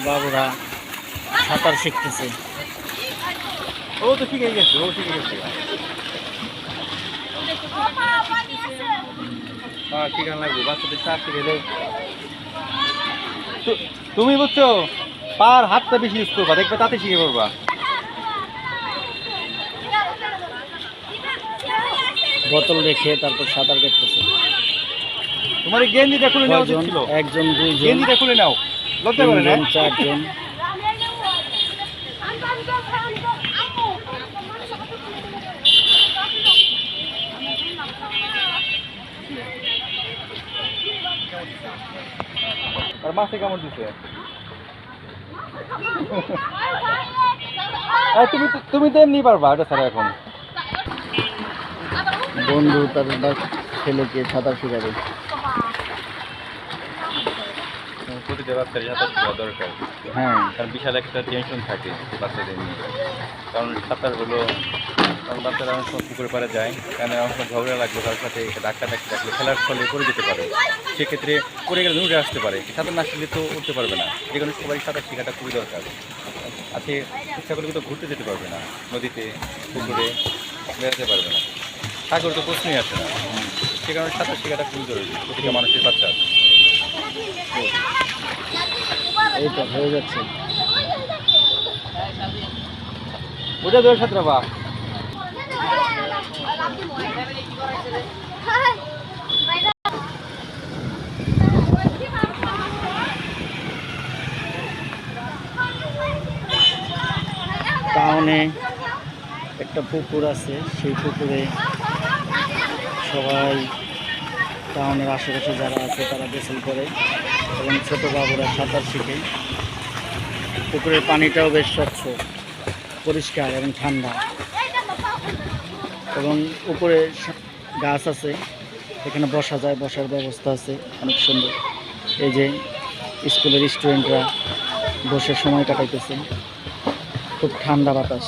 বাবুরা সাঁতার শিখতেছে। ও তো শিখে গেছে, ও শিখে গেছে। হ্যাঁ শিখান লাগবে, বাচ্চাদের সাঁতার শিখে। তুমি বুঝছো, পার হাতটা বেশি ইউজ করবা, দেখবে তাতে শিখে পড়বা। বোতল রেখে তারপর সাঁতার কাটতেছে। তোমার এই গেঞ্জিটা খুলে নেওয়া উচিত ছিল। একজন, দুইজন, গেঞ্জিটা খুলে নাও, লজ্জা করে না? তিনজন, চারজন। আর মাছে কামড় দিছে। তুমি তো এমনি পারবা এটা ছাড়া। এখন বন্ধু তার ছেলেকে সাঁতার শেখাবে। প্রতিটা বাচ্চারই সাঁতার শেখা দরকার। হ্যাঁ, কারণ বিশাল একটা টেনশন থাকে বাচ্চাদের নিয়ে। কারণ সাঁতার হলো, কারণ বাচ্চারা অনেক সময় পুকুরে পাড়ে যায়, কারণ অনেক সময় ঝগড়া লাগলো তার সাথে, ধাক্কা থাকলে খেলার ফলে পড়ে যেতে পারে। সেক্ষেত্রে পড়ে গেলে উঠে আসতে পারে, সাঁতার না শিখলে তো উঠতে পারবে না। যে কোনো সবাই সাঁতার শেখাটা খুবই দরকার আছে। ইচ্ছা করলে কিন্তু ঘুরতে যেতে পারবে না, নদীতে পুকুরে বেড়াতে পারবে না, সাগর তো প্রশ্নই আসে না। সে কারণে সাঁতার শেখাটা খুবই জরুরি প্রতিটা মানুষের বাচ্চা। এই তো হয়ে যাচ্ছে। ওটা ধরে সাঁতরা বা টাউনে একটা পুকুর আছে, সেই পুকুরে সবাই টাউনের আশেপাশে যারা আছে তারা গোসল করে এবং ছোট বাবুরা সাঁতার শিখে। পুকুরের পানিটাও বেশ স্বচ্ছ, পরিষ্কার এবং ঠান্ডা, এবং উপরে গাছ আছে, এখানে বসা যায়, বসার ব্যবস্থা আছে অনেক সুন্দর। এই যে স্কুলের স্টুডেন্টরা বসে সময় কাটাইতেছে, খুব ঠান্ডা বাতাস।